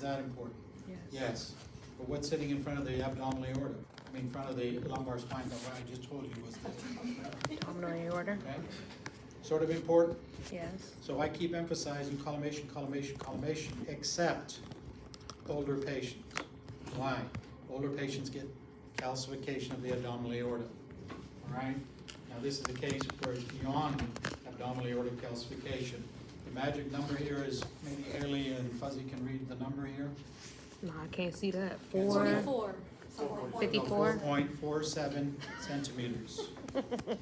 Is that important? Yes. Yes. But what's sitting in front of the abdominal aorta? I mean, in front of the lumbar spine, that what I just told you was this. Abdominal aorta. Okay? Sort of important. Yes. So I keep emphasizing collimation, collimation, collimation, except older patients. Why? Older patients get calcification of the abdominal aorta. All right? Now this is a case where it's beyond abdominal aortic calcification. The magic number here is, maybe Haley and Fuzzy can read the number here. No, I can't see that. Can't see that. 44. 54. 4.47 centimeters.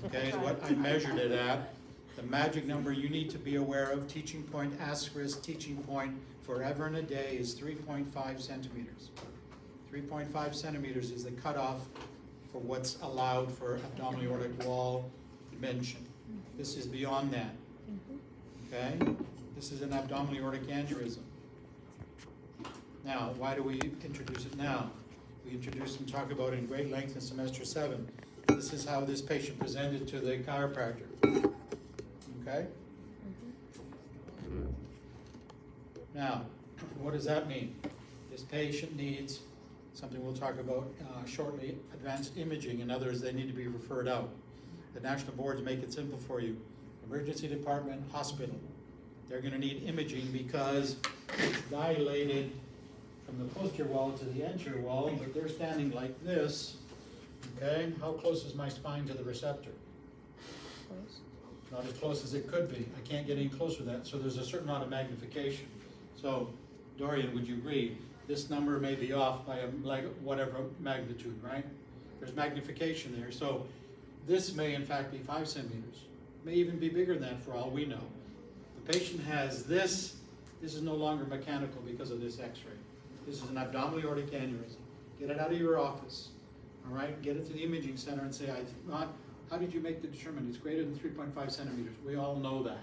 Okay, is what I measured it at. The magic number you need to be aware of, teaching point, asterisk, teaching point, forever and a day is 3.5 centimeters. 3.5 centimeters is the cutoff for what's allowed for abdominal aortic wall dimension. This is beyond that. Okay? This is an abdominal aortic aneurysm. Now, why do we introduce it now? We introduce and talk about it in great length in semester 7. This is how this patient presented to the chiropractor. Okay? Now, what does that mean? This patient needs something we'll talk about shortly, advanced imaging. In other words, they need to be referred out. The national boards make it simple for you. Emergency department, hospital. They're going to need imaging because it's dilated from the posterior wall to the anterior wall, but they're standing like this. Okay, how close is my spine to the receptor? Close. Not as close as it could be. I can't get any closer to that. So there's a certain amount of magnification. So, Dorian, would you agree? This number may be off by whatever magnitude, right? There's magnification there. So this may in fact be 5 centimeters. May even be bigger than that for all we know. The patient has this. This is no longer mechanical because of this x-ray. This is an abdominal aortic aneurysm. Get it out of your office. All right? Get it to the imaging center and say, how did you make the determinant? It's greater than 3.5 centimeters. We all know that.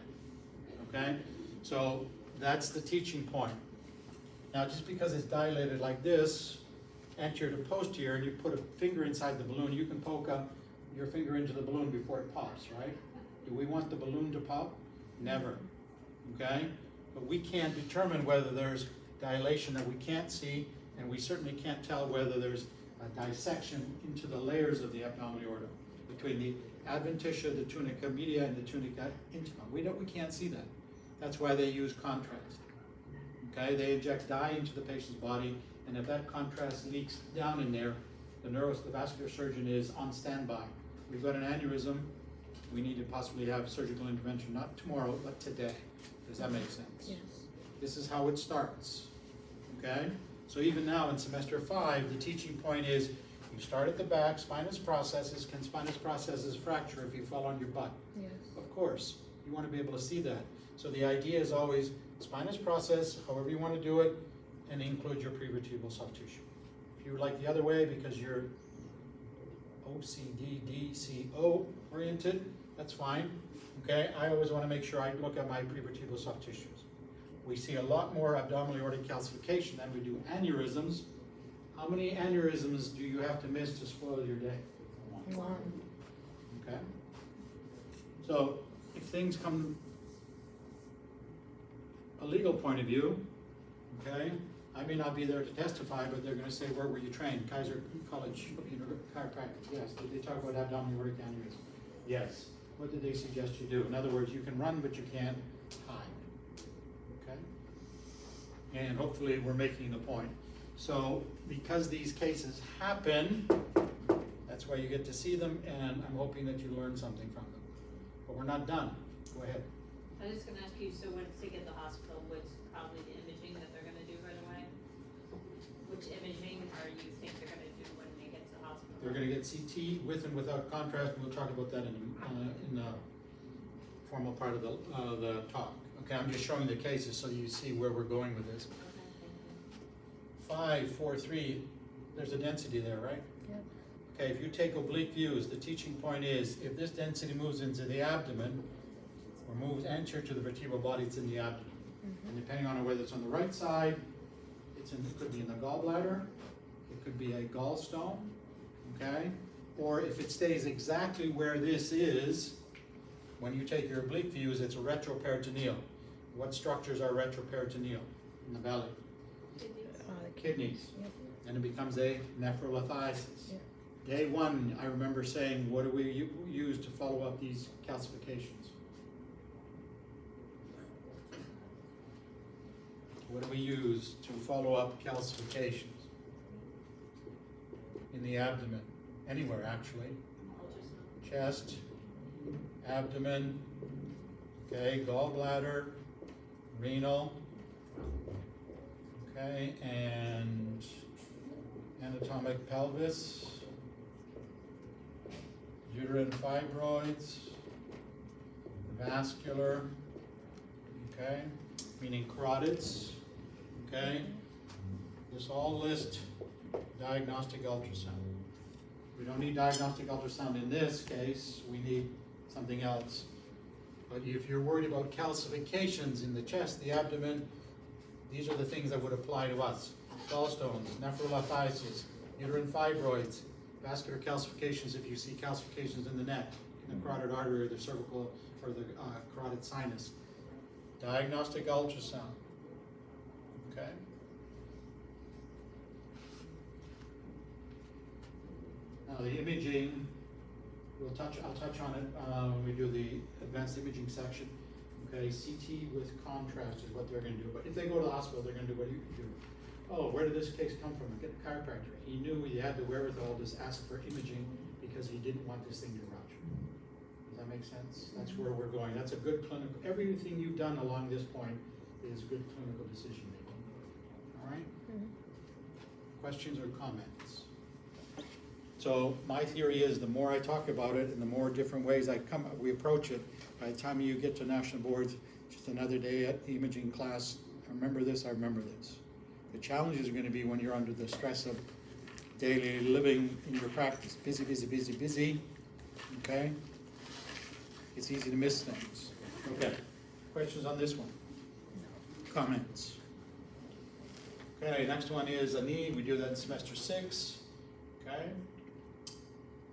Okay? So that's the teaching point. Now, just because it's dilated like this, anterior to posterior, and you put a finger inside the balloon, you can poke up your finger into the balloon before it pops, right? Do we want the balloon to pop? Never. Okay? But we can't determine whether there's dilation that we can't see, and we certainly can't tell whether there's a dissection into the layers of the abdominal aorta between the adventitia, the tunica media, and the tunica intima. We can't see that. That's why they use contrast. Okay, they inject dye into the patient's body, and if that contrast leaks down in there, the vascular surgeon is on standby. We've got an aneurysm, we need to possibly have surgical intervention, not tomorrow, but today. Does that make sense? Yes. This is how it starts, okay? So even now in semester 5, the teaching point is, you start at the back, spinous processes. Can spinous processes fracture if you fall on your butt? Yes. Of course, you want to be able to see that. So the idea is always spinous process, however you want to do it, and include your prevertebral soft tissue. If you would like the other way because you're OCD-DCO oriented, that's fine. Okay, I always want to make sure I look at my prevertebral soft tissues. We see a lot more abdominal aortic calcification than we do aneurysms. How many aneurysms do you have to miss to spoil your day? One. Okay. So if things come a legal point of view, okay, I may not be there to testify, but they're going to say, where were you trained? Kaiser College, chiropractic. Yes. Did they talk about abdominal aortic aneurysm? Yes. What did they suggest you do? In other words, you can run, but you can't hide. Okay? And hopefully we're making the point. So because these cases happen, that's why you get to see them, and I'm hoping that you learn something from them. But we're not done. Go ahead. I was just gonna ask you, so once they get to the hospital, what's probably the imaging that they're gonna do right away? Which imaging are you think they're gonna do when they get to the hospital? They're going to get CT with and without contrast, and we'll talk about that in the formal part of the talk. Okay, I'm just showing the cases so you see where we're going with this. Okay, thank you. 5, 4, 3, there's a density there, right? Yep. Okay, if you take oblique views, the teaching point is, if this density moves into the abdomen, or moves anterior to the vertebral body, it's in the abdomen. And depending on whether it's on the right side, it could be in the gallbladder, it could be a gallstone, okay? Or if it stays exactly where this is, when you take your oblique views, it's a retroperitoneal. What structures are retroperitoneal in the belly? Did you kidneys. Yep. Then it becomes a nephrolithiasis. Yep. Day one, I remember saying, what do we use to follow up these calcifications? What do we use to follow up calcifications? In the abdomen, anywhere actually. Ultrasound. Chest, abdomen, okay, gallbladder, renal, okay, and anatomic pelvis, uterine fibroids, vascular, okay, meaning carotids, okay. This all list diagnostic ultrasound. We don't need diagnostic ultrasound in this case, we need something else. But if you're worried about calcifications in the chest, the abdomen, these are the things that would apply to us. Gallstones, nephrolithiasis, uterine fibroids, vascular calcifications if you see calcifications in the neck, in the carotid artery or the cervical or the carotid sinus. Diagnostic ultrasound, okay? Now the imaging, I'll touch on it when we do the advanced imaging section. Okay, CT with contrast is what they're gonna do, but if they go to the hospital, they're gonna do what you do. Oh, where did this case come from? Get a chiropractor. He knew he had the wherewithal to ask for imaging because he didn't want this thing to rupture. Does that make sense? That's where we're going. That's a good clinical, everything you've done along this point is good clinical decision making. All right? Questions or comments? So my theory is the more I talk about it and the more different ways we approach it, by the time you get to national boards, just another day at the imaging class, I remember this, I remember this. The challenges are gonna be when you're under the stress of daily living in your practice. Busy, busy, busy, busy, okay? It's easy to miss things. Okay, questions on this one? Comments? Okay, next one is a need, we do that in semester 6, okay?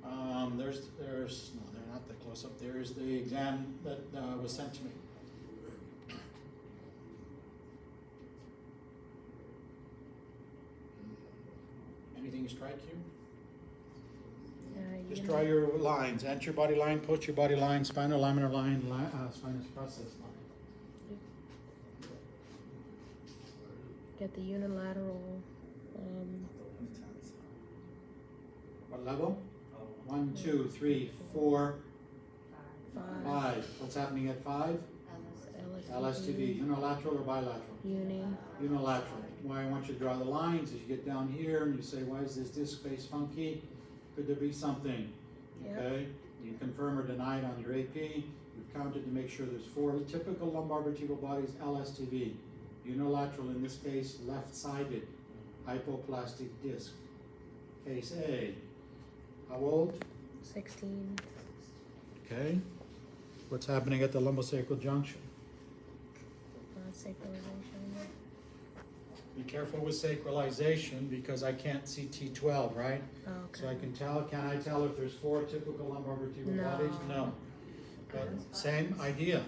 No, they're not that close up. There's the exam that was sent to me. Anything strike you? Just draw your lines, anterior body line, posterior body line, spinal laminar line, spinous process line. Get the unilateral, What level? 1, 2, 3, 4, 5, 5. What's happening at 5? LSTB, unilateral or bilateral? uni, Unilateral. Why I want you to draw the lines is you get down here and you say, why is this disc space funky? Could there be something? Yep. Okay, you confirm or deny it on your AP. You've counted to make sure there's 4 typical lumbar vertebral bodies, LSTB. Unilateral in this case, left-sided, hypoplastic disc. Case A. How old? 16, Okay. What's happening at the lumbosacral junction? sacralization. Be careful with sacralization because I can't see T12, right? Oh, So I okay. can I tell if there's 4 typical lumbar vertebral No. bodies? No. But same idea.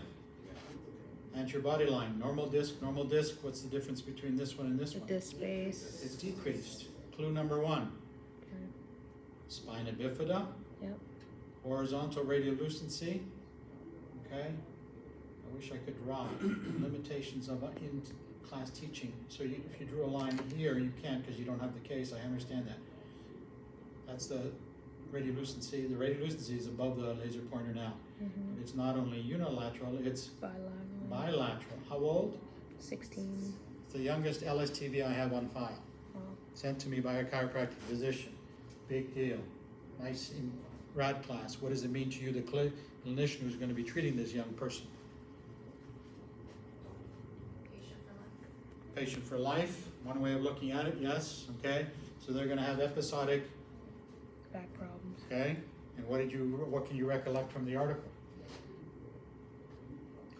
Anterior body line, normal disc, what's the difference between this one and this The one? disc space. It's decreased. Clue number 1. Okay. Spina bifida, Yep. horizontal radiolucency, okay? I wish I could draw limitations of in-class teaching. So if you drew a line here, you can't because you don't have the case, I understand that. That's the radiolucency. The radiolucency is above the laser pointer now. Mhm. It's not only unilateral, it's Bilateral. bilateral. How old? 16. It's the youngest LSTV I have on file. Oh, Sent to me by a chiropractic physician. Big deal. Nice in rad class. What does it mean to you, the clinician who's going to be treating this young person? Patient for life. One way of looking at it, yes. Okay. So they're going to have episodic. back problems. Okay. And what can you recollect from the article?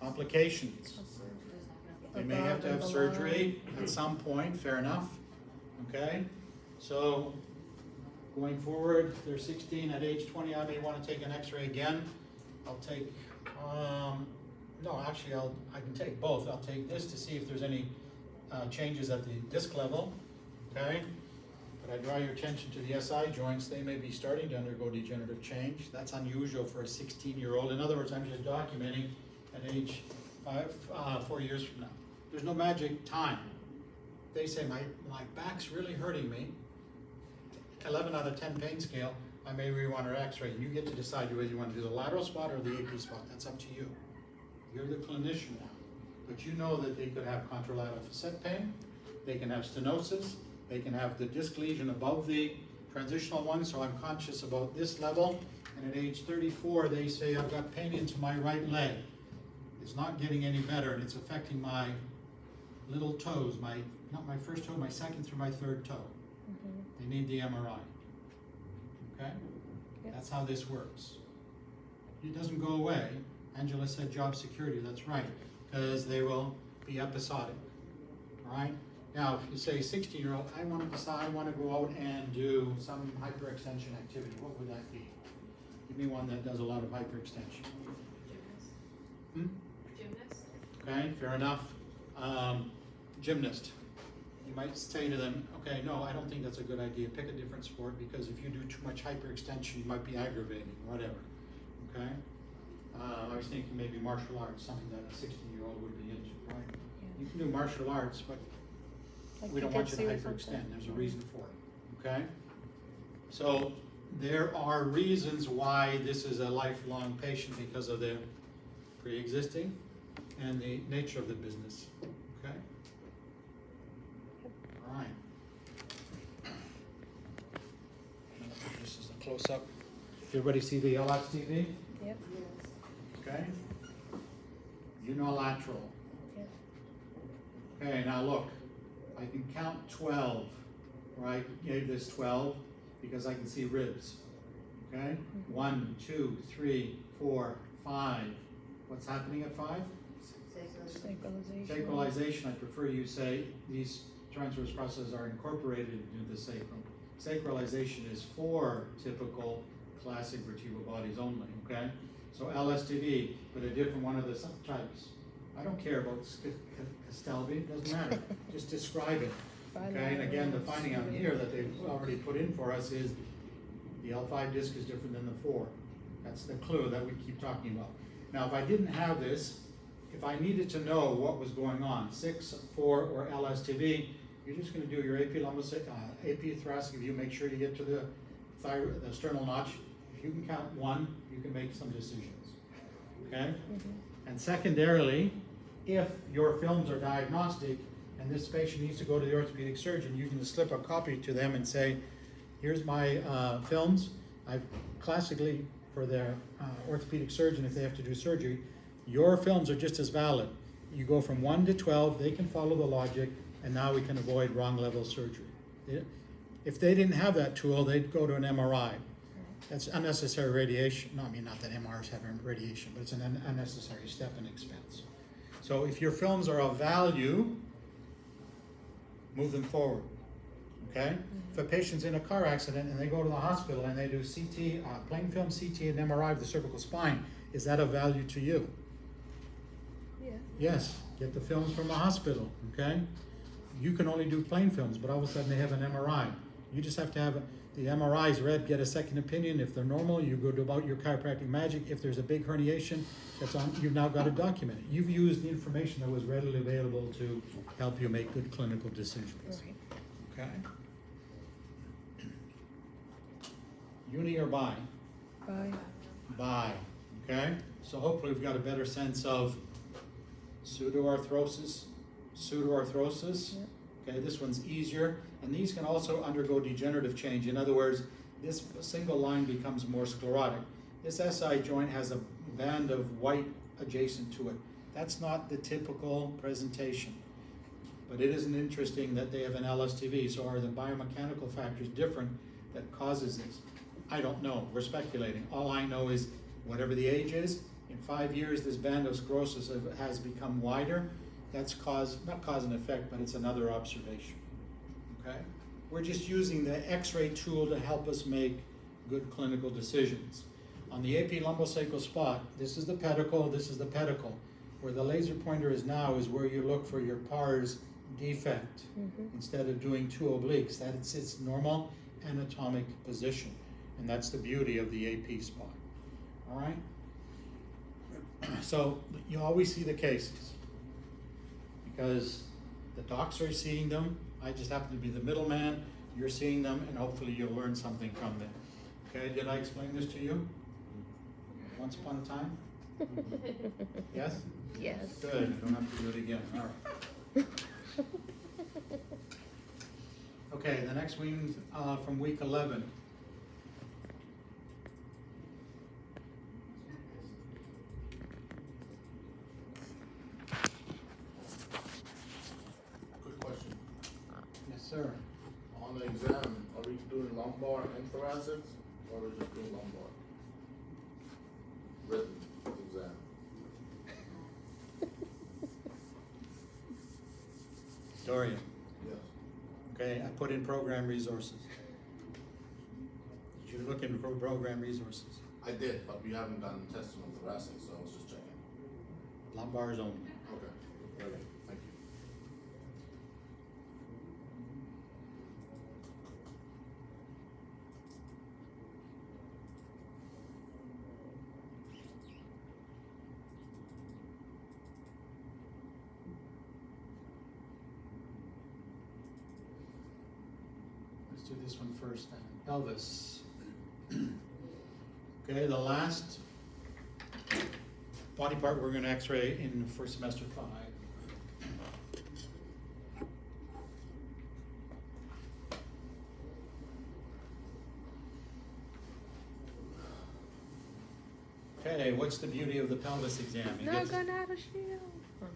Complications. They may have to have Above and surgery at some point, fair enough, okay? So, going forward, they're 16, at age 20, I may wanna take an x-ray again. I'll take, no, actually, I can take both. I'll take this to see if there's any changes at the disc level, okay? But I draw your attention to the SI joints, they may be starting to undergo degenerative change. That's unusual for a 16-year-old. In other words, I'm just documenting at age 4 years from now. There's no magic time. They say, my back's really hurting me, 11 out of 10 pain scale, I may rerun an x-ray. You get to decide whether you want to do the lateral spot or the AP spot. That's up to you. You're the clinician now. But you know that they could have contralateral facet pain, they can have stenosis, they can have the disc lesion above the transitional one, so I'm conscious about this level. And at age 34, they say, I've got pain into my right leg. It's not getting any better, and it's affecting my little toes, not my first toe, my second through my third toe. Mm-hmm. They need the MRI. Okay? Yep. That's how this works. It doesn't go away. Angela said job security, that's right, because they will be episodic. All right? Now, if you say 16-year-old, I want to decide, I want to go out and do some hyperextension activity, what would that be? Give me one that does a lot of hyperextension. Gymnast. Gymnast. Okay, fair enough. Gymnast. You might say to them, okay, no, I don't think that's a good idea. Pick a different sport, because if you do too much hyperextension, you might be aggravating, whatever. Okay? I was thinking maybe martial arts, something that a 16-year-old would be into, right? Yeah. You can do martial arts, but Like we don't want you to jujitsu or hyperextend. something. There's a reason for it, okay? So there are reasons why this is a lifelong patient, because of their pre-existing and the nature of the business, okay? All right. This is a close-up. Everybody see the LX TV? Yep. Okay? Unilateral. Yep. Okay, now look, I can count 12, right? Gave this 12 because I can see ribs. Okay? 1, 2, 3, 4, 5. What's happening at 5? Sacralization. Sacralization. I prefer you say these transverse processes are incorporated into the sacrum. Sacralization is for typical classic vertebral bodies only, okay? So LSTV, but a different one of the subtypes. I don't care about Castelvi, doesn't matter. Just describe it, okay? And again, the finding out here that they've already put in for us is the L5 disc is different than the 4. That's the clue that we keep talking about. Now, if I didn't have this, if I needed to know what was going on, 6, 4, or LSTV, you're just going to do your AP thoracic view. Make sure you get to the thyroid, the sternal notch. If you can count 1, you can make some decisions. Okay? Mm-hmm. And secondarily, if your films are diagnostic and this patient needs to go to the orthopedic surgeon, you can slip a copy to them and say, here's my films. I've classically, for their orthopedic surgeon, if they have to do surgery, your films are just as valid. You go from 1 to 12, they can follow the logic, and now we can avoid wrong level surgery. If they didn't have that tool, they'd go to an MRI. That's unnecessary radiation. No, I mean, not that MRIs have radiation, but it's an unnecessary step and expense. So if your films are of value, move them forward, okay? If a patient's in a car accident and they go to the hospital and they do CT, plain film CT and MRI of the cervical spine, is that of value to you? Yeah. Yes, get the films from the hospital, okay? You can only do plain films, but all of a sudden they have an MRI. You just have to have the MRIs read, get a second opinion. If they're normal, you go about your chiropractic magic. If there's a big herniation, that's on, you've now got to document it. You've used the information that was readily available to help you make good clinical decisions. Right. Okay? Uni or bi? Bye. Bi, okay? So hopefully we've got a better sense of pseudoarthrosis. Yep. Okay, this one's easier, and these can also undergo degenerative change. In other words, this single line becomes more sclerotic. This SI joint has a band of white adjacent to it. That's not the typical presentation, but it isn't interesting that they have an LSTV. So are the biomechanical factors different that causes this? I don't know, we're speculating. All I know is whatever the age is, in 5 years this band of sclerosis has become wider. That's not cause and effect, but it's another observation, okay? We're just using the X-ray tool to help us make good clinical decisions. On the AP lumbosacral spot, this is the pedicle, this is the pedicle. Where the laser pointer is now is where you look for your pars defect Mhm. instead of doing two obliques. That's its normal anatomic position. And that's the beauty of the AP spot. All right? So you always see the cases because the docs are seeing them. I just happen to be the middleman. You're seeing them, and hopefully you'll learn something from them. Okay, did I explain this to you once upon a time? Yes? Yes. Good, I don't have to do it again, all right. Okay, the next one from week 11. Good question. Yes, sir. On the exam, are we doing lumbar and thoracic, or are we just doing lumbar? Written exam. Dorian, Yes. okay, I put in program resources. You're looking for program resources. I did, but we haven't done testing on thoracic, so I was just checking. Lumbars only. Okay. Okay. Thank you. Let's do this one first then. Pelvis. Okay, the last body part we're gonna x-ray in first semester 5. Okay, what's the beauty of the pelvis exam? You No get to- gonadal shield. I'm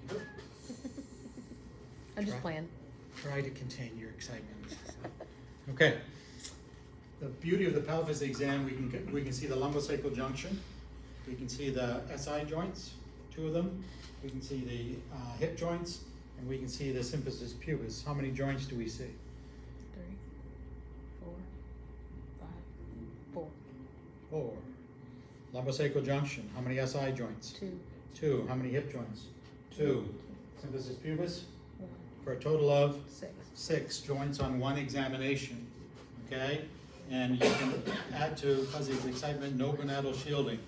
kidding. I'm just Try. playing. Try to contain your excitement. Okay. The beauty of the pelvis exam, we can see the lumbosacral junction. We can see the SI joints, 2 of them. We can see the hip joints, and we can see the symphysis pubis. How many joints do we see? 3, 4, 5, 4, 4. Lumbosacral junction, how many SI joints? 2, 2. How many hip joints? 2. Symphysis pubis, 1, for a total of 6. 6 joints on one examination, okay? And you can add to Fuzzy's excitement, no gonadal shielding.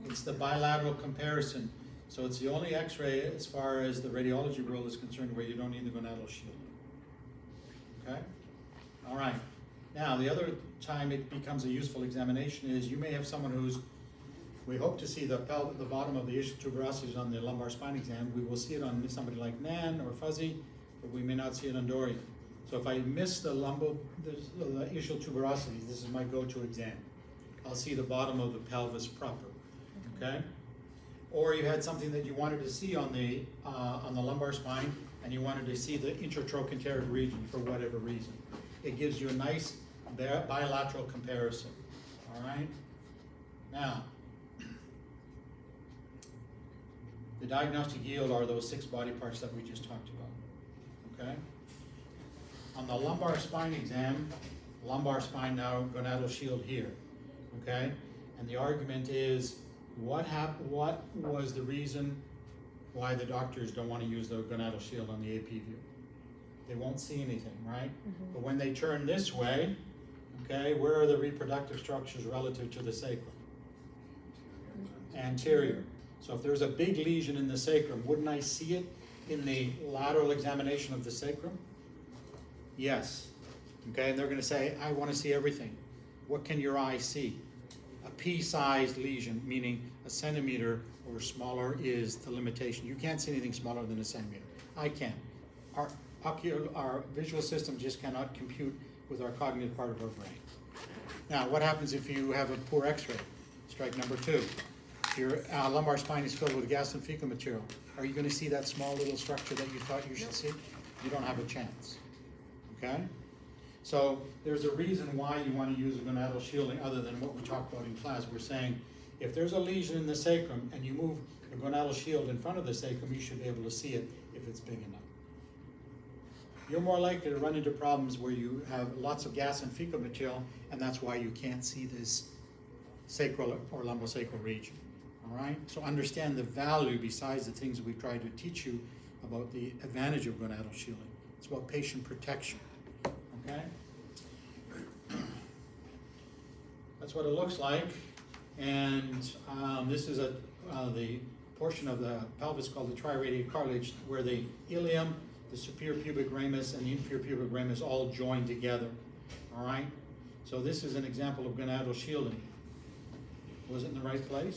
It's the bilateral comparison. So it's the only x-ray as far as the radiology rule is concerned where you don't need the gonadal shield. Okay? All right. Now, the other time it becomes a useful examination is you may have someone who's, we hope to see the bottom of the ischial tuberosities on the lumbar spine exam. We will see it on somebody like Nan or Fuzzy, but we may not see it on Dorian. So if I miss the ischial tuberosities, this is my go-to exam. I'll see the bottom of the pelvis proper, okay? Or you had something that you wanted to see on the lumbar spine, and you wanted to see the intertrochanteric region for whatever reason. It gives you a nice bilateral comparison, all right? Now, the diagnostic yield are those 6 body parts that we just talked about, okay? On the lumbar spine exam, lumbar spine now, gonadal shield here, okay? And the argument is, what was the reason why the doctors don't want to use the gonadal shield on the AP view? They won't see anything, right? Mhm. But when they turn this way, okay, where are the reproductive structures relative to the sacrum? Anterior. So if there's a big lesion in the sacrum, wouldn't I see it in the lateral examination of the sacrum? Yes. Okay, and they're going to say, I want to see everything. What can your eye see? A pea-sized lesion, meaning a centimeter or smaller is the limitation. You can't see anything smaller than a centimeter. I can. Our visual system just cannot compute with our cognitive part of our brain. Now, what happens if you have a poor x-ray? Strike number 2. Your lumbar spine is filled with gas and fecal material. Are you going to see that small little structure that you thought you should see? You don't have a chance. Okay? So there's a reason why you want to use a gonadal shielding other than what we talked about in class. We're saying if there's a lesion in the sacrum and you move the gonadal shield in front of the sacrum, you should be able to see it if it's big enough. You're more likely to run into problems where you have lots of gas and fecal material, and that's why you can't see this sacral or lumbosacral region. All right? So understand the value besides the things we've tried to teach you about the advantage of gonadal shielding. It's about patient protection, okay? That's what it looks like, and this is the portion of the pelvis called the triradiate cartilage, where the ilium, the superior pubic ramus, and the inferior pubic ramus all join together, all right? So this is an example of gonadal shielding. Was it in the right place?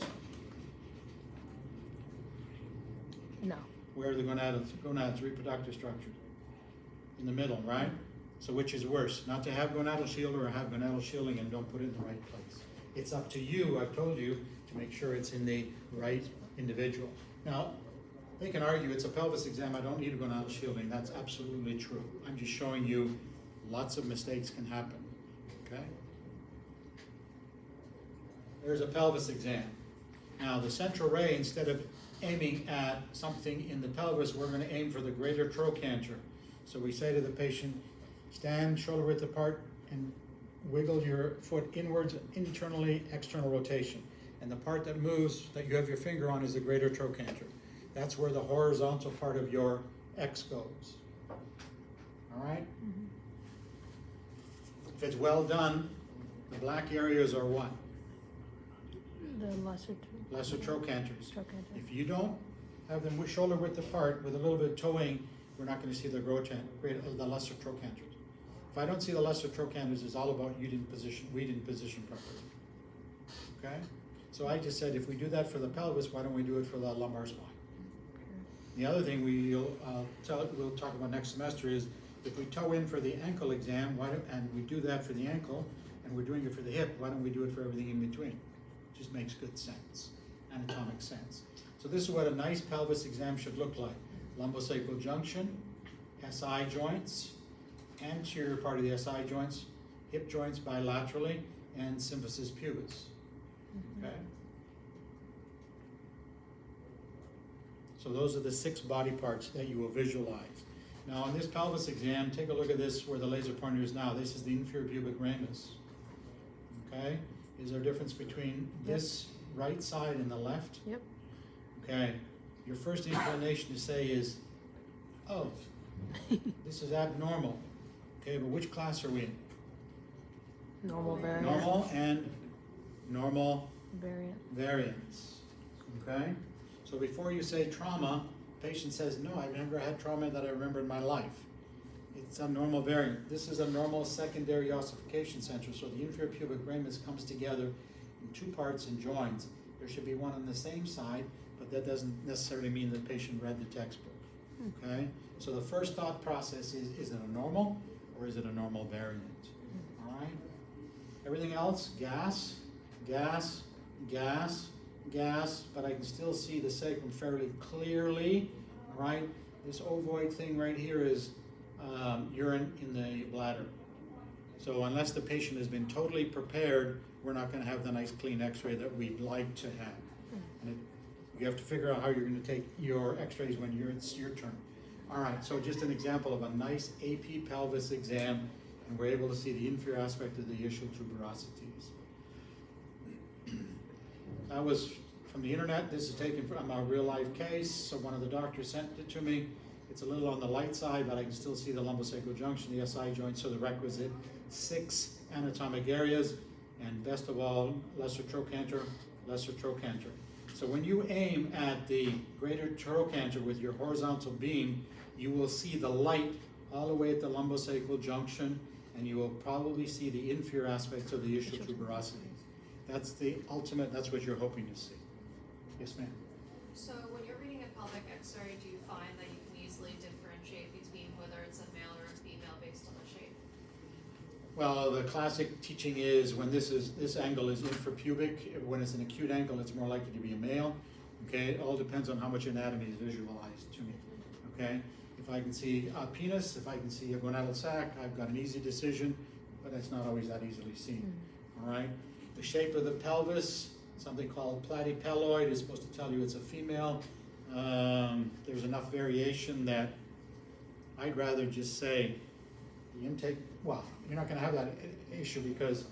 No. Where are the gonads, reproductive structure? In the middle, right? So which is worse, not to have gonadal shield or have gonadal shielding and don't put it in the right place? It's up to you, I've told you, to make sure it's in the right individual. Now, they can argue it's a pelvis exam, I don't need a gonadal shielding. That's absolutely true. I'm just showing you lots of mistakes can happen, okay? There's a pelvis exam. Now, the central ray, instead of aiming at something in the pelvis, we're going to aim for the greater trochanter. So we say to the patient, stand shoulder width apart and wiggle your foot inwards, internally, external rotation. And the part that moves, that you have your finger on, is the greater trochanter. That's where the horizontal part of your X goes. All right? Mm-hmm. If it's well done, the black areas are what? The Lesser trochanters. trochanter. If you don't have them shoulder width apart with a little bit of toeing, we're not going to see the lesser trochanters. If I don't see the lesser trochanters, it's all about we didn't position properly. Okay? So I just said if we do that for the pelvis, why don't we do it for the lumbar spine? The other thing we'll talk about next semester is if we toe in for the ankle exam, and we do that for the ankle, and we're doing it for the hip, why don't we do it for everything in between? Just makes good sense, anatomic sense. So this is what a nice pelvis exam should look like. Lumbosacral junction, SI joints, anterior part of the SI joints, hip joints bilaterally, and symphysis pubis. Mm-hmm. Okay? So those are the 6 body parts that you will visualize. Now on this pelvis exam, take a look at this where the laser pointer is now. This is the inferior pubic ramus. Okay? Is there a difference between this right side and the left? Yep. Okay. Your first inclination to say is, oh, this is abnormal. Okay, but which class are we in? Normal variant. Normal and normal Variant. variance. Okay? So before you say trauma, patient says, no, I've never had trauma that I remember in my life. It's a normal variant. This is a normal secondary ossification center, so the inferior pubic ramus comes together in 2 parts and joins. There should be one on the same side, but that doesn't necessarily mean the patient read the textbook. Okay? So the first thought process is it a normal or is it a normal variant? All right? Everything else, gas, gas, gas, gas, but I can still see the sacrum fairly clearly. All right? This ovoid thing right here is urine in the bladder. So unless the patient has been totally prepared, we're not going to have the nice clean x-ray that we'd like to have. And you have to figure out how you're going to take your x-rays when it's your turn. All right, so just an example of a nice AP pelvis exam, and we're able to see the inferior aspect of the ischial tuberosities. That was from the internet. This is taken from a real life case. So one of the doctors sent it to me. It's a little on the light side, but I can still see the lumbosacral junction, the SI joint, so the requisite 6 anatomic areas, and best of all, lesser trochanter, lesser trochanter. So when you aim at the greater trochanter with your horizontal beam, you will see the light all the way at the lumbosacral junction, and you will probably see the inferior aspects of the ischial tuberosities. That's the ultimate, that's what you're hoping to see. Yes, ma'am? So when you're reading a pelvic x-ray, do you find that you can easily differentiate between whether it's a male or a female based on the shape? Well, the classic teaching is when this angle is infrapubic, when it's an acute angle, it's more likely to be a male. Okay, it all depends on how much anatomy is visualized to me. Okay, if I can see a penis, if I can see a gonadal sac, I've got an easy decision, but it's not always that easily seen. All right, the shape of the pelvis, something called platypeloid, is supposed to tell you it's a female. There's enough variation that I'd rather just say the intake. Well, you're not going to have that issue because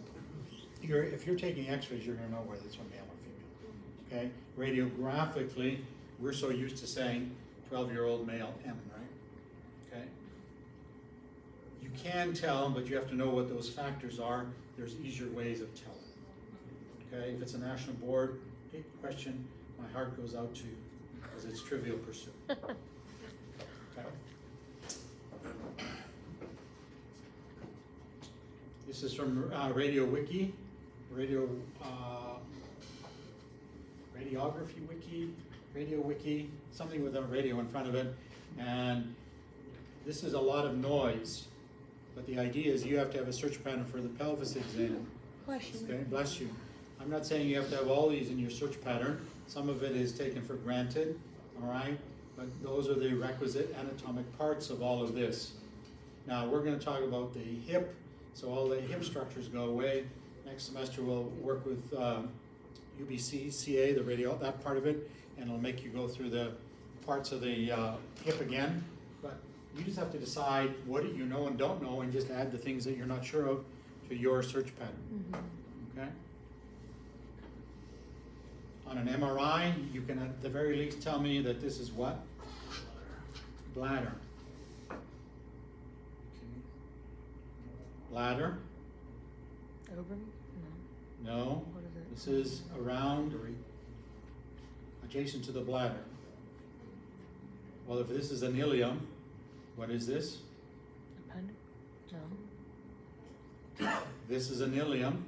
if you're taking x-rays, you're going to know whether it's a male or female. Okay? Radiographically, we're so used to saying 12-year-old male M, right? Okay? You can tell, but you have to know what those factors are. There's easier ways of telling. Okay, if it's a national board question, my heart goes out to you, because it's Trivial Pursuit. Okay. This is from Radio Wiki, Radiography Wiki, Radio Wiki, something with a radio in front of it. And this is a lot of noise, but the idea is you have to have a search pattern for the pelvis exam. Bless you. Okay, bless you. I'm not saying you have to have all these in your search pattern. Some of it is taken for granted, all right? But those are the requisite anatomic parts of all of this. Now, we're gonna talk about the hip, so all the hip structures go away. Next semester, we'll work with UBC, CA, the radio, that part of it, and it'll make you go through the parts of the hip again. But you just have to decide what you know and don't know, and just add the things that you're not sure of to your search pattern, okay? On an MRI, you can at the very least tell me that this is what? Bladder. Bladder? Ovary? No. No. What is it? This is around or adjacent to the bladder. Well, if this is an ileum, what is this? Appendix? No. This is an ileum.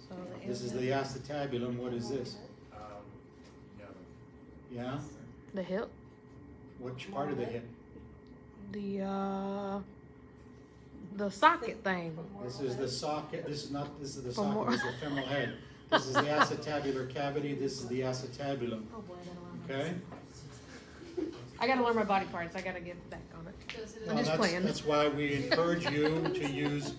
So This is the acetabulum. What is this? Yeah? the hip, Which part of the hip? the socket thing. This is the socket. This is the For socket. more. This is the femoral head. This is the acetabular cavity. This is the acetabulum. Oh boy, Okay? I gotta learn my body parts. I gotta get back on it. Does it I'm just playing. That's why we encourage you to use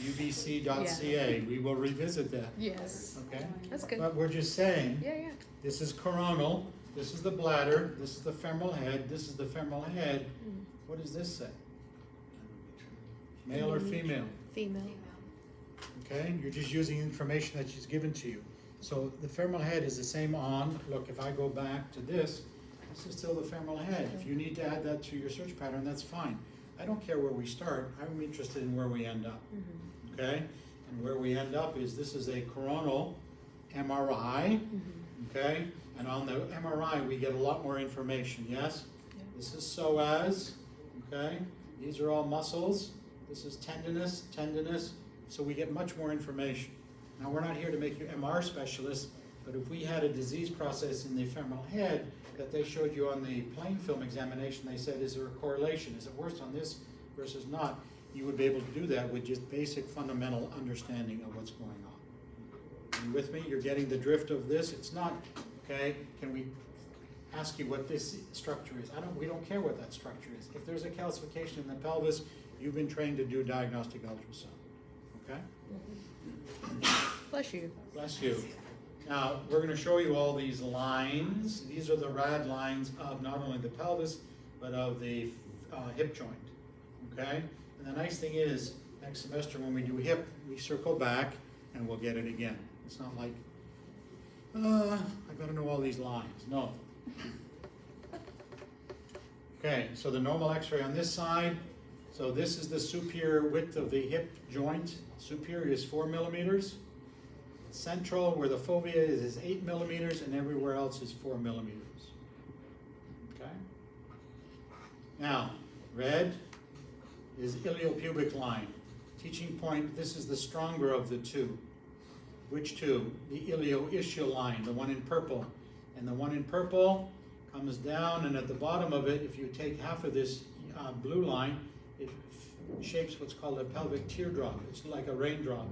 ubc.ca. We will revisit that. Yes. Okay? That's good. But we're just saying, Yeah, yeah. this is coronal, this is the bladder, this is the femoral head, this is the femoral head. What does this say? Male or female? Female. female? Okay, you're just using information that she's given to you. So the femoral head is the same on, look, if I go back to this is still the femoral head. If you need to add that to your search pattern, that's fine. I don't care where we start, I'm interested in where we end up, okay? And where we end up is this is a coronal MRI, okay? And on the MRI, we get a lot more information, yes? This is psoas, okay? These are all muscles. This is tendinous, so we get much more information. Now, we're not here to make you MR specialists, but if we had a disease process in the femoral head that they showed you on the plain film examination, they said, is there a correlation? Is it worse on this versus not? You would be able to do that with just basic fundamental understanding of what's going on. You with me? You're getting the drift of this? It's not, okay, can we ask you what this structure is? We don't care what that structure is. If there's a calcification in the pelvis, you've been trained to do diagnostic ultrasound, okay? Bless you. Bless you. Now, we're gonna show you all these lines. These are the rad lines of not only the pelvis, but of the hip joint, okay? And the nice thing is, next semester when we do hip, we circle back and we'll get it again. It's not like, I gotta know all these lines, no. Okay, so the normal x-ray on this side, so this is the superior width of the hip joint. Superior is 4 millimeters. Central, where the fovea is 8 millimeters, and everywhere else is 4 millimeters. Okay? Now, red is iliopubic line. Teaching point, this is the stronger of the two. Which two? The ilioischial line, the one in purple. And the one in purple comes down, and at the bottom of it, if you take half of this blue line, it shapes what's called a pelvic teardrop. It's like a raindrop.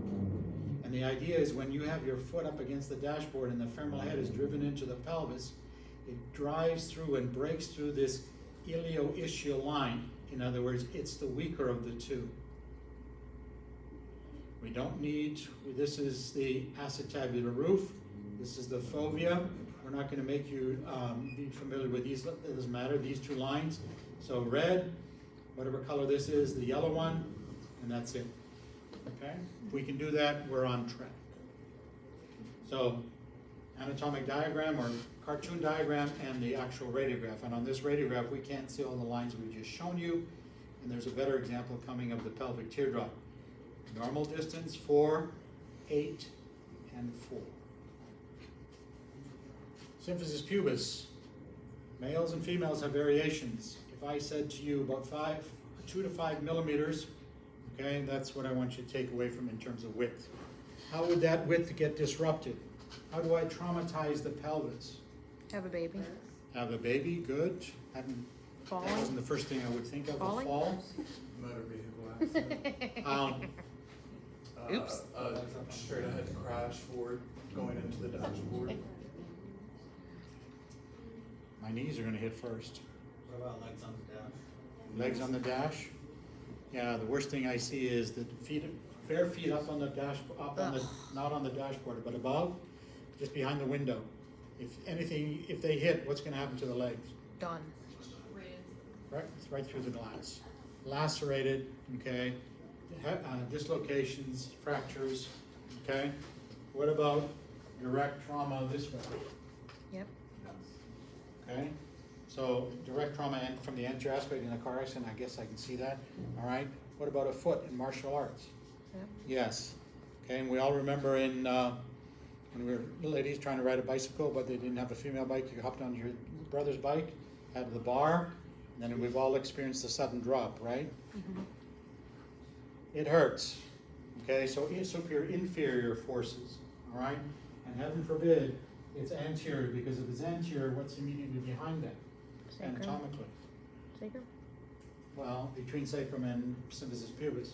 And the idea is when you have your foot up against the dashboard and the femoral head is driven into the pelvis, it drives through and breaks through this ilioischial line. In other words, it's the weaker of the two. We don't need, this is the acetabular roof. This is the fovea. We're not going to make you be familiar with these, it doesn't matter, these two lines. So red, whatever color this is, the yellow one, and that's it. Okay? If we can do that, we're on track. So anatomic diagram or cartoon diagram and the actual radiograph. And on this radiograph, we can't see all the lines we've just shown you. And there's a better example coming of the pelvic teardrop. Normal distance 4, 8, and 4. Symphysis pubis. Males and females have variations. If I said to you about 2 to 5 millimeters, okay, that's what I want you to take away from in terms of width. How would that width get disrupted? How do I traumatize the pelvis? Have a baby. Have a baby, good. That Falling. wasn't the first thing I would think of, a Falling? fall. Motor vehicle accident. Oops. Straight ahead crash forward going into the dashboard. My knees are gonna hit first. What about legs on the dash? Legs on the dash. Yeah, the worst thing I see is the feet, bare feet up on the dash, up on the, not on the dashboard, but above, just behind the window. If anything, if they hit, what's gonna happen to the legs? Done. Right into Right, it's right through the glass. Lacerated, okay, dislocations, fractures, okay? What about direct trauma this way? Yep. Okay, so direct trauma and from the anterior aspect in a car accident, I guess I can see that, all right? What about a foot in martial arts? Yep. Yes, okay, and we all remember in, when we were ladies trying to ride a bicycle, but they didn't have a female bike, you hopped on your brother's bike, had the bar, and then we've all experienced the sudden drop, right? It hurts, okay, so superior, inferior forces, all right? And heaven forbid, it's anterior, because if it's anterior, what's immediately behind that, Sacrum. anatomically? Sacrum. Well, between sacrum and symphysis pubis.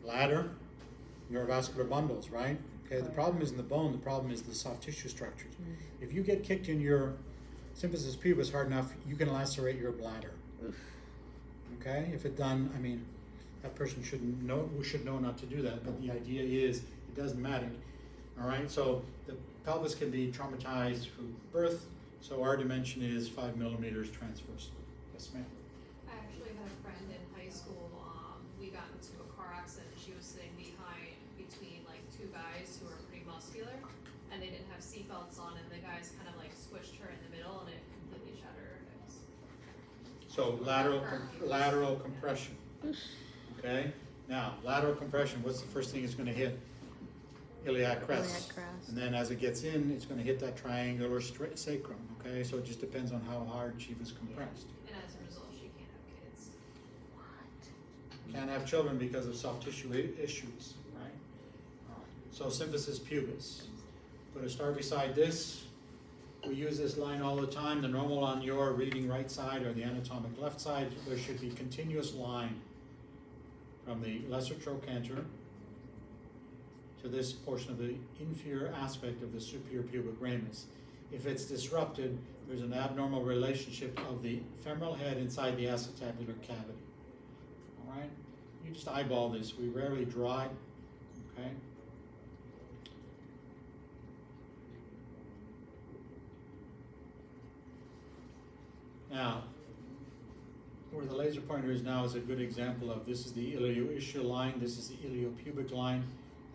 Bladder. Ladder, neurovascular bundles, right? Okay, the problem isn't the bone, the problem is the soft tissue structures. If you get kicked in your symphysis pubis hard enough, you can lacerate your bladder. Okay, if it done, I mean, that person should know not to do that, but the idea is, it doesn't matter. All right, so the pelvis can be traumatized through birth, so our dimension is 5 millimeters transverse. Yes, ma'am. I actually had a friend in high school, we got into a car accident, she was sitting between like two guys who were pretty muscular, and they didn't have seatbelts on, and the guys kind of like squished her in the middle, and it completely shattered her hips. So lateral compression. Okay, now lateral compression, what's the first thing it's gonna hit? Iliac crest. Iliac crest. And then as it gets in, it's gonna hit that triangular sacrum, okay? So it just depends on how hard she was compressed. And as a result, she can't have kids. Can't have children because of soft tissue issues, right? So symphysis pubis. Put a star beside this. We use this line all the time. The normal on your reading right side or the anatomic left side, there should be continuous line from the lesser trochanter to this portion of the inferior aspect of the superior pubic ramus. If it's disrupted, there's an abnormal relationship of the femoral head inside the acetabular cavity. All right? You just eyeball this. We rarely draw it, okay? Now, where the laser pointer is now is a good example of, this is the ilioischial line, this is the iliopubic line,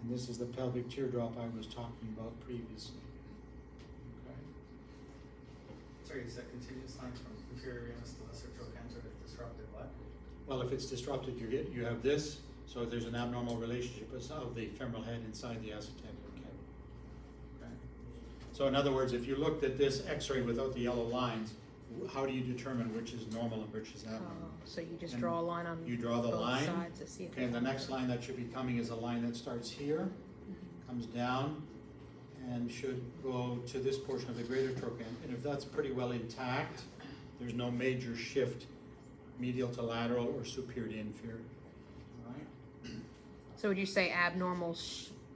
and this is the pelvic teardrop I was talking about previously. Okay. Sorry, you said continuous lines from inferior ramus to lesser trochanter if disrupted what? Well, if it's disrupted, you have this, so there's an abnormal relationship of the femoral head inside the acetabular cavity. Okay. So in other words, if you looked at this X-ray without the yellow lines, how do you determine which is normal and which is abnormal? So you just And draw a line on you draw the both line. sides to see if Okay, and the next line that should be coming is a line that starts here, comes down, and should go to this portion of the greater trochanter. And if that's pretty well intact, there's no major shift medial to lateral or superior to inferior. All right? So would you say abnormal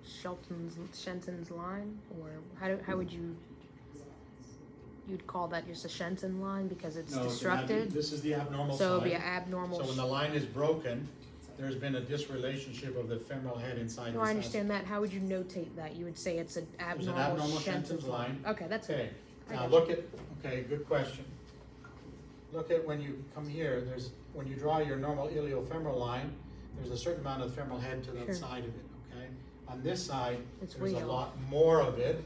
Shenton's line, or how would you'd call that just a Shenton line because it's No, disrupted? this is the abnormal So it'd be side. an abnormal. So when the line is broken, there's been a disrelationship of the femoral head inside No, this I understand that. How would you notate that? You would say it's an There's an abnormal, abnormal Shenton's Shenton's line. Okay, that's Okay, it. I now got look at, okay, good question. Look at when you come here, when you draw your normal iliofemoral line, there's a certain amount of femoral head to the Sure. side of it, okay? On this side, It's there's way a off. lot more of it,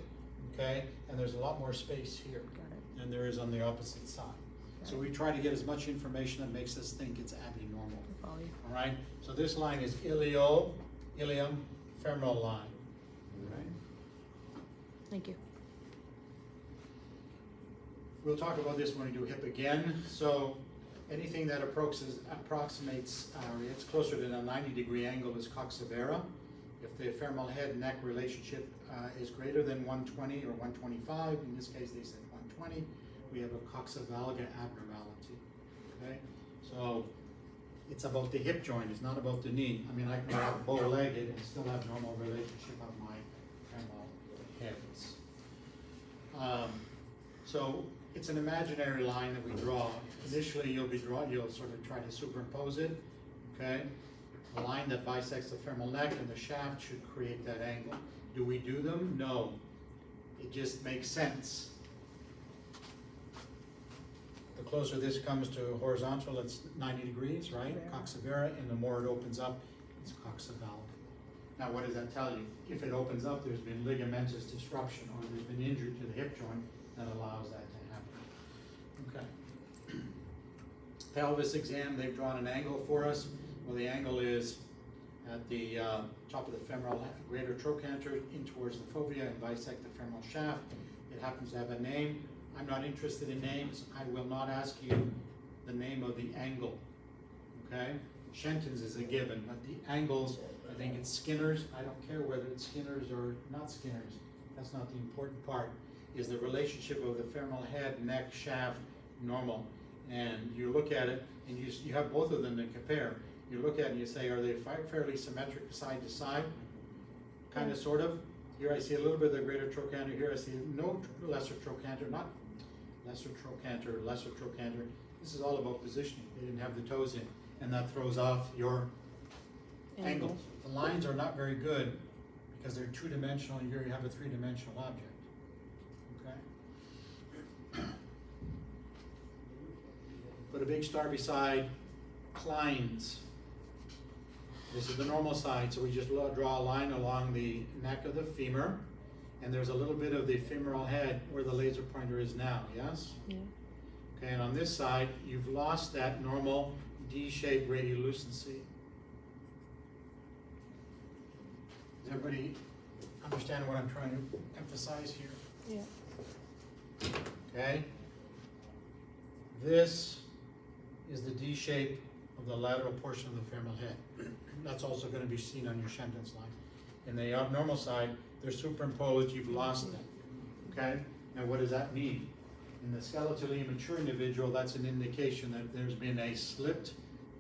okay? And there's a lot more space here Got it. than there is on the opposite side. So we try to get as much information that makes us think it's abnormal. I follow you. All right, so this line is ilium femoral line. Okay. Thank you. We'll talk about this when we do hip again. So anything that approximates, it's closer to a 90-degree angle is coxa-vara. If the femoral head-neck relationship is greater than 120 or 125, in this case they said 120, we have a coxa-valga abnormality. Okay, so it's about the hip joint, it's not about the knee. I mean, I can have bow-legged and still have normal relationship of my femoral heads. So it's an imaginary line that we draw. Initially, you'll sort of try to superimpose it, okay? A line that bisects the femoral neck and the shaft should create that angle. Do we do them? No. It just makes sense. The closer this comes to horizontal, it's 90 degrees, right? Yeah. Coxa-vara, and the more it opens up, it's coxa-valga. Now, what does that tell you? If it opens up, there's been ligamentous disruption or there's been injury to the hip joint that allows that to happen. Okay. Pelvis exam, they've drawn an angle for us. Well, the angle is at the top of the femoral greater trochanter in towards the fovea and bisect the femoral shaft. It happens to have a name. I'm not interested in names. I will not ask you the name of the angle, okay? Shenton's is a given, but the angles, I think it's Skinner's. I don't care whether it's Skinner's or not Skinner's. That's not the important part. Is the relationship of the femoral head, neck, shaft, normal. And you look at it, and you have both of them to compare. You look at it and you say, are they fairly symmetric side to side? Kind of, sort of. Here I see a little bit of the greater trochanter. Here I see no lesser trochanter, not lesser trochanter, lesser trochanter. This is all about positioning. They didn't have the toes in, and that throws off your angles. The lines are not very good because they're two-dimensional, and here you have a three-dimensional object. Okay? Put a big star beside Klein's. This is the normal side, so we just draw a line along the neck of the femur, and there's a little bit of the femoral head where the laser pointer is now, yes? Yeah. Okay, and on this side, you've lost that normal D-shaped radiolucency. Does everybody understand what I'm trying to emphasize here? Yeah. Okay? This is the D shape of the lateral portion of the femoral head. That's also going to be seen on your Shenton's line. In the abnormal side, they're superimposed, you've lost them. Okay? Now what does that mean? In the skeletally immature individual, that's an indication that there's been a slipped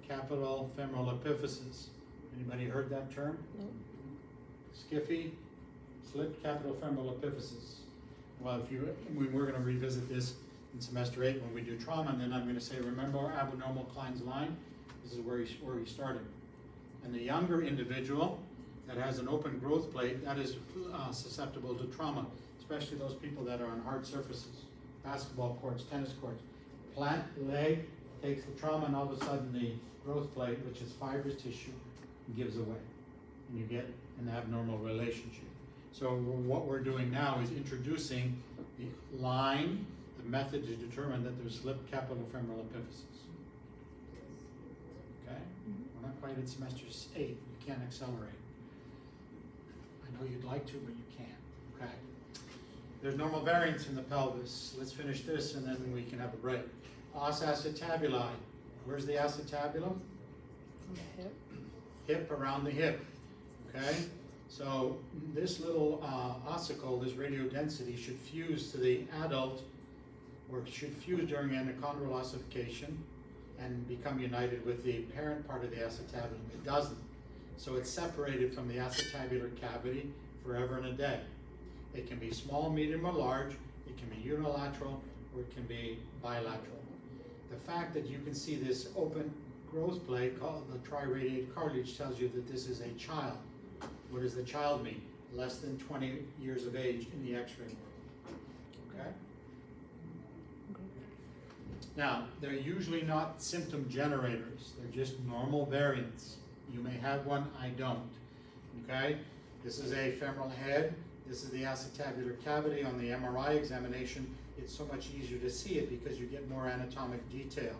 capital femoral epiphysis. Anybody heard that term? No. Skiffy, slipped capital femoral epiphysis. Well, we're going to revisit this in semester 8 when we do trauma, and then I'm going to say, remember our abnormal Klein's line? This is where he started. And the younger individual that has an open growth plate, that is susceptible to trauma, especially those people that are on hard surfaces, basketball courts, tennis courts. Plant leg takes the trauma, and all of a sudden the growth plate, which is fibrous tissue, gives away, and you get an abnormal relationship. So what we're doing now is introducing the line, the method to determine that there's slipped capital femoral epiphysis. Okay? We're not quite in semester 8. You can't accelerate. I know you'd like to, but you can't. Okay? There's normal variance in the pelvis. Let's finish this and then we can have a break. Os acetabuli. Where's the acetabulum? On the hip. Hip, around the hip. Okay? So this little ossicle, this radiodensity, should fuse to the adult, or should fuse during endochondral ossification and become united with the parent part of the acetabulum. It doesn't. So it's separated from the acetabular cavity forever and a day. It can be small, medium, or large. It can be unilateral, or it can be bilateral. The fact that you can see this open growth plate called the triradiate cartilage tells you that this is a child. What does the child mean? Less than 20 years of age in the x-ray world. Okay? Now, they're usually not symptom generators. They're just normal variants. You may have one, I don't. Okay? This is a femoral head This is the acetabular cavity on the MRI examination. It's so much easier to see it because you get more anatomic detail.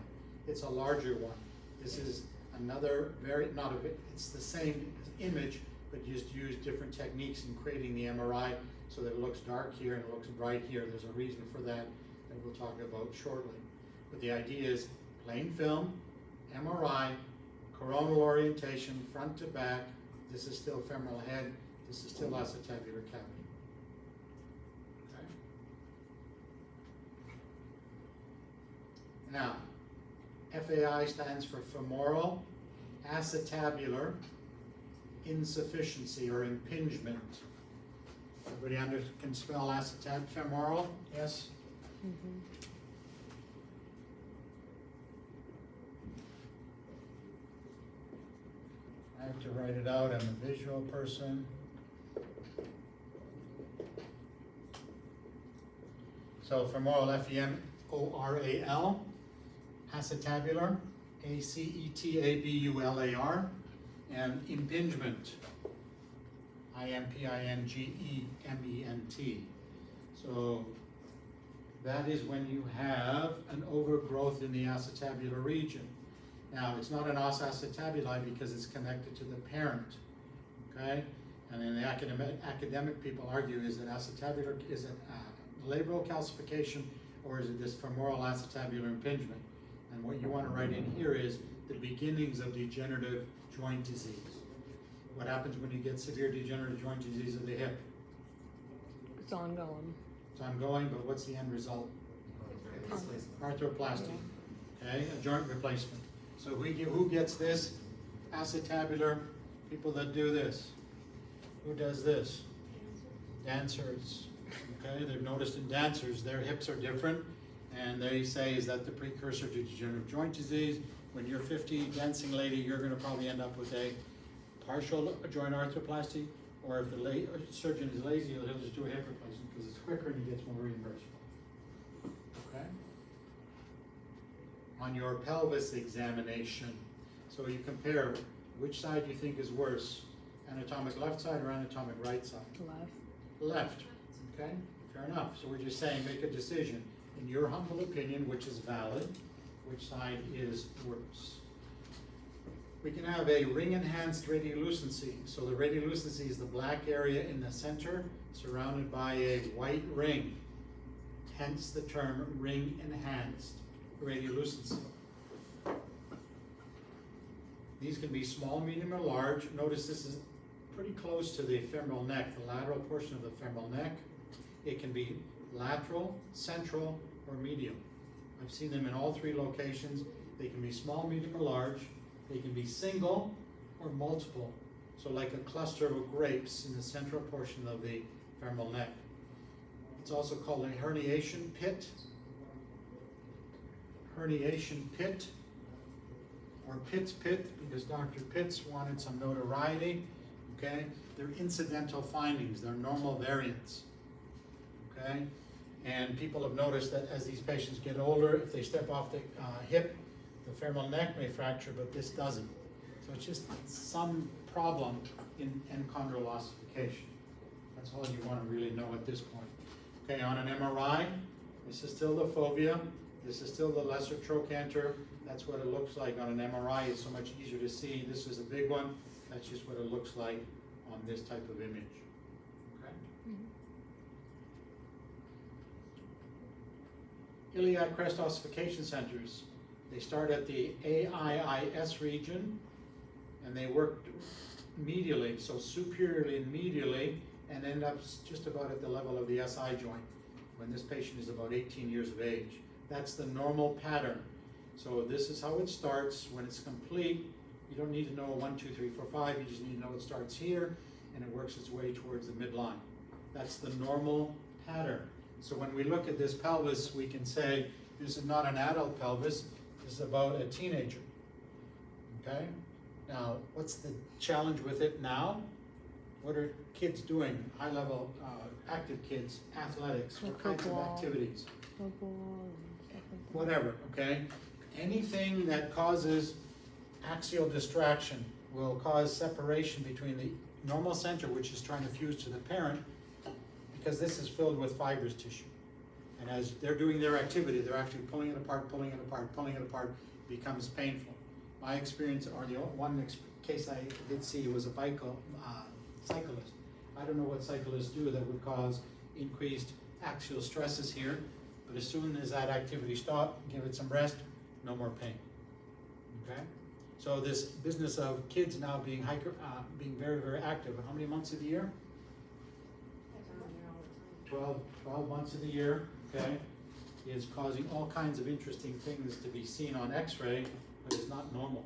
It's a larger one. This is another it's the same image, but just use different techniques in creating the MRI so that it looks dark here and it looks bright here. There's a reason for that we'll talk about shortly. But the idea is plain film, MRI, coronal orientation, front to back. This is still femoral head. This is still acetabular cavity. Okay. Now, FAI stands for femoral acetabular insufficiency or impingement. Everybody can spell femoral? Yes? Mhm. I have to write it out. I'm a visual person. So femoral, F-E-M-O-R-A-L, acetabular, A-C-E-T-A-B-U-L-A-R, and impingement, I-M-P-I-N-G-E-M-E-N-T. So that is when you have an overgrowth in the acetabular region. Now, it's not an os acetabuli because it's connected to the parent, okay? And then the academic people argue, is it acetabular, is it labral calcification, or is it this femoral acetabular impingement? And what you want to write in here is the beginnings of degenerative joint disease. What happens when you get severe degenerative joint disease of the hip? It's ongoing. It's ongoing, but what's the end result? Displacement. Arthroplasty, okay, a joint replacement. So who gets this? Acetabular, people that do this. Who does this? Dancers, okay, they've noticed in dancers, their hips are different, and they say, is that the precursor to degenerative joint disease? When you're 50, dancing lady, you're gonna probably end up with a partial joint arthroplasty, or if the surgeon is lazy, he'll just do a hip replacement because it's quicker and he gets more reimbursement. Okay? On your pelvis examination, so you compare which side you think is worse, anatomic left side or anatomic right side? Left. Left, okay, fair enough. So we're just saying, make a decision. In your humble opinion, which is valid, which side is worse? We can have a ring-enhanced radiolucency. So the radiolucency is the black area in the center, surrounded by a white ring. Hence the term ring-enhanced radiolucency. These can be small, medium, or large. Notice this is pretty close to the femoral neck, the lateral portion of the femoral neck. It can be lateral, central, or medial. I've seen them in all three locations. They can be small, medium, or large. They can be single or multiple. So like a cluster of grapes in the central portion of the femoral neck. It's also called a herniation pit. Herniation pit, or Pitt's pit, because Dr. Pitts wanted some notoriety, okay? They're incidental findings, they're normal variants, okay? And people have noticed that as these patients get older, if they step off the hip, the femoral neck may fracture, but this doesn't. So it's just some problem in endochondral ossification. That's all you want to really know at this point. Okay, on an MRI, this is still the fovea. This is still the lesser trochanter. That's what it looks like on an MRI. It's so much easier to see. This is a big one. That's just what it looks like on this type of image. Okay? Iliac crest ossification centers. They start at the AIIS region, and they work medially, so superiorly and medially, and end up just about at the level of the SI joint when this patient is about 18 years of age. That's the normal pattern. So this is how it starts. When it's complete, you don't need to know 1, 2, 3, 4, 5. You just need to know it starts here and it works its way towards the midline. That's the normal pattern. So when we look at this pelvis, we can say this is not an adult pelvis. This is about a teenager. Okay? Now, what's the challenge with it now? What are kids doing? High-level, active kids, athletics, what kinds of Football. activities? Football and stuff like that. Whatever, okay? Anything that causes axial distraction will cause separation between the normal center, which is trying to fuse to the parent, because this is filled with fibrous tissue. And as they're doing their activity, they're actually pulling it apart, becomes painful. My experience, or the case I did see was a cyclist. I don't know what cyclists do that would cause increased axial stresses here, but as soon as that activity stops, give it some rest, no more pain. Okay? So this business of kids now being very, very active, how many months of the year? 12 months of the year, okay, is causing all kinds of interesting things to be seen on x-ray, but it's not normal.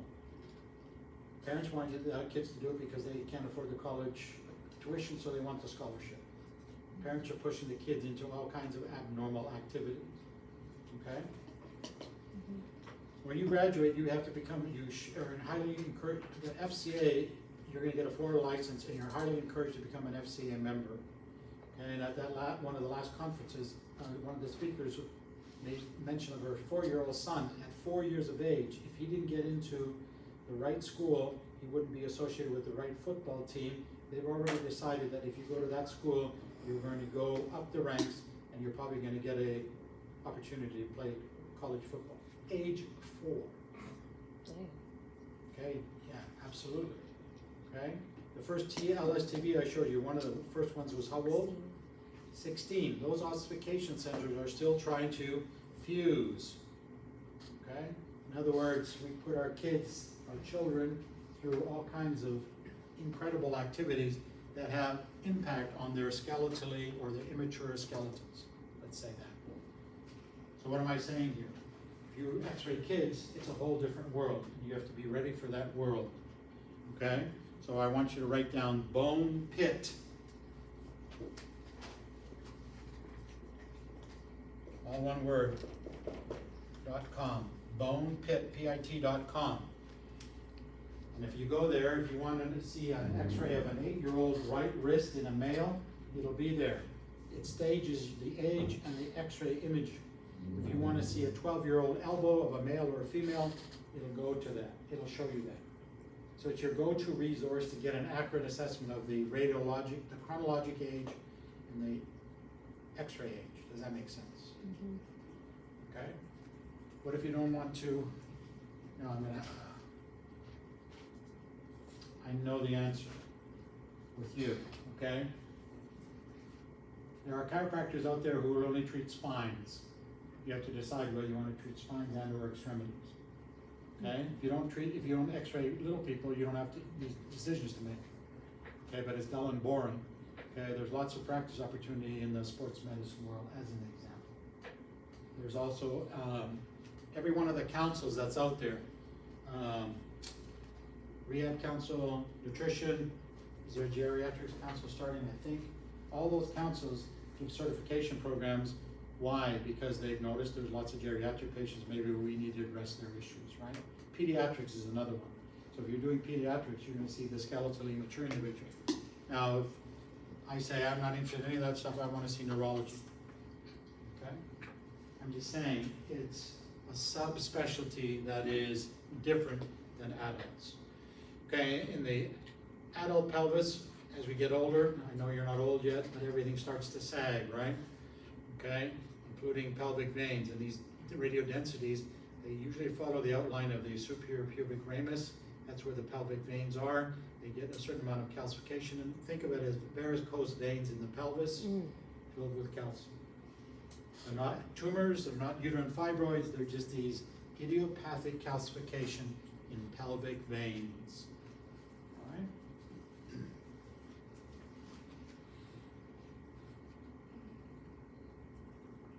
Parents want the kids to do it because they can't afford the college tuition, so they want the scholarship. Parents are pushing the kids into all kinds of abnormal activities, okay? When you graduate, you have to become, are highly encouraged, the FCA, you're gonna get a Florida license, and you're highly encouraged to become an FCA member. And at one of the last conferences, one of the speakers made mention of her 4-year-old son. At 4 years of age, if he didn't get into the right school, he wouldn't be associated with the right football team. They've already decided that if you go to that school, you're going to go up the ranks, and you're probably going to get a opportunity to play college football. Age 4. Okay, yeah, absolutely. Okay, the first LSTV I showed you, one of the first ones was how old? 16. Those ossification centers are still trying to fuse. Okay, in other words, we put our kids, our children, through all kinds of incredible activities that have impact on their skeletally or their immature skeletons. Let's say that. So what am I saying here? If you x-ray kids, it's a whole different world. You have to be ready for that world. Okay? So I want you to write down bone pit. All one word. .com. Bonepit, PIT.com. And if you go there, if you want to see an x-ray of an 8-year-old right wrist in a male, it'll be there. It stages the age and the x-ray image. If you want to see a 12-year-old elbow of a male or a female, it'll go to that. It'll show you that. So it's your go-to resource to get an accurate assessment of the radiologic, the chronologic age, and the x-ray age. Does that make sense? Okay? What if you don't want to, I know the answer with you, okay? There are chiropractors out there who will only treat spines. You have to decide whether you want to treat spines and or extremities. Okay? If you don't x-ray little people, you don't have these decisions to make. Okay, but it's dull and boring. Okay, there's lots of practice opportunity in the sports medicine world as an example. There's also every one of the councils that's out there. Rehab council, nutrition, is there a geriatrics council starting, I think? All those councils give certification programs. Why? Because they've noticed there's lots of geriatric patients, maybe we need to address their issues, right? Pediatrics is another one. So if you're doing pediatrics, you're gonna see the skeletally mature individual. Now, if I say I'm not interested in any of that stuff, I wanna see neurology. Okay? I'm just saying, it's a subspecialty that is different than adults. Okay, in the adult pelvis, as we get older, I know you're not old yet, but everything starts to sag, right? Okay, including pelvic veins, and these radiodensities, they usually follow the outline of the superior pubic ramus. That's where the pelvic veins are. They get a certain amount of calcification, and think of it as varicose veins in the pelvis filled with calcium. They're not tumors, they're not uterine fibroids, they're just these idiopathic calcification in pelvic veins. All right?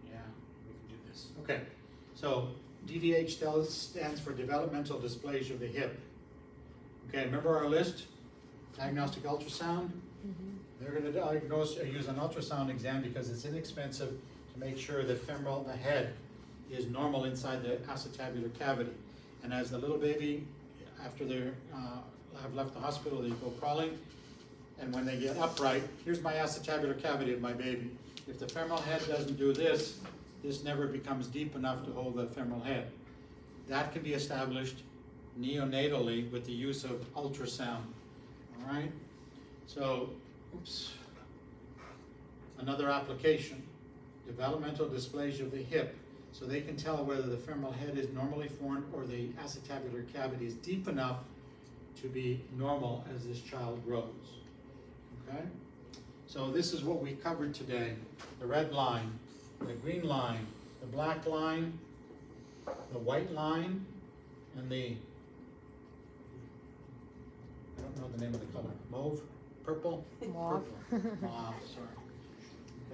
Yeah, we can do this. Okay, so DDH stands for developmental dysplasia of the hip. Okay, remember our list? Diagnostic ultrasound. They're going to diagnose or use an ultrasound exam because it's inexpensive to make sure the the head is normal inside the acetabular cavity. And as the little baby, after they have left the hospital, they go crawling. And when they get upright, here's my acetabular cavity of my baby. If the femoral head doesn't do this, this never becomes deep enough to hold the femoral head. That can be established neonatally with the use of ultrasound. All right? So, oops. Another application, developmental dysplasia of the hip, so they can tell whether the femoral head is normally formed or the acetabular cavity is deep enough to be normal as this child grows. Okay? So this is what we covered today. The red line, the green line, the black line, the white line, and the, I don't know the name of the color, mauve, purple? Mauve. Purple. Mauve, sorry.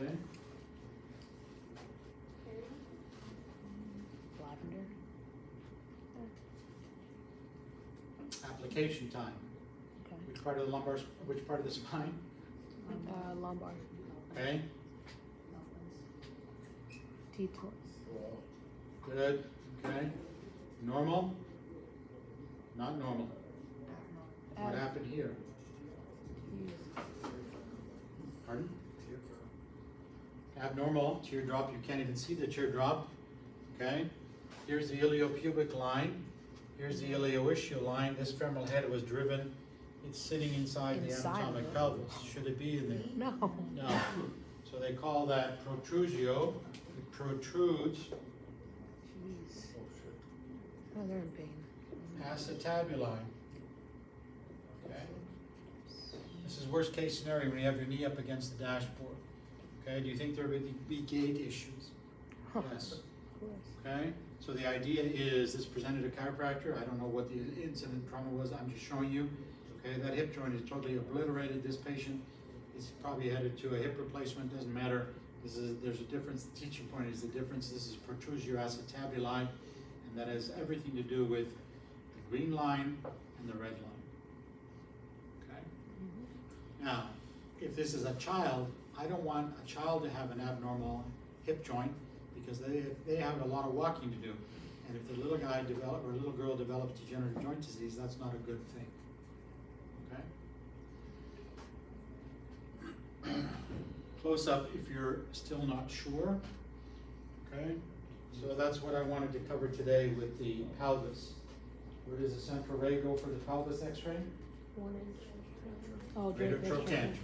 Okay? Lavender. Application time. Okay. Which part of the lumbar, which part of the spine? Lumbar. Okay, T-twist. Well, good, okay. Normal? Not normal. What Ab- happened here? Pardon? Abnormal, teardrop, you can't even see the teardrop, okay? Here's the iliopubic line, here's the ilioischial line, this femoral head was driven, it's sitting inside the Inside of anatomic it. pelvis, should it be in there? No. No, so they call that protrusio, it protrudes, Jeez. oh shit. Oh, they're in pain. acetabuli. Okay? This is worst case scenario when you have your knee up against the dashboard. Okay, do you think there would be gait issues? Yes. Of course. Okay, so the idea is this presented a chiropractor, I don't know what the incident trauma was, I'm just showing you. Okay, that hip joint is totally obliterated, this patient is probably headed to a hip replacement, doesn't matter. There's a difference, the teaching point is the difference, this is protrusio acetabuli, and that has everything to do with the green line and the red line. Okay? Now, if this is a child, I don't want a child to have an abnormal hip joint because they have a lot of walking to do. And if the little guy or little girl develops degenerative joint disease, that's not a good thing. Okay? Close up if you're still not sure. Okay? So that's what I wanted to cover today with the pelvis. Where does the central ray go for the pelvis x-ray? 1 inch. Oh, Greater great, great, trochanter,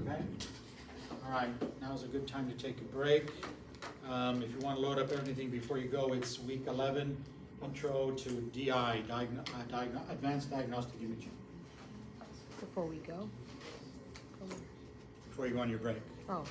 okay? All right, now's a good time to take a break. If you want to load up everything before you go, it's week 11, intro to DI, advanced diagnostic imaging, Before we go. before you go on your break. Oh.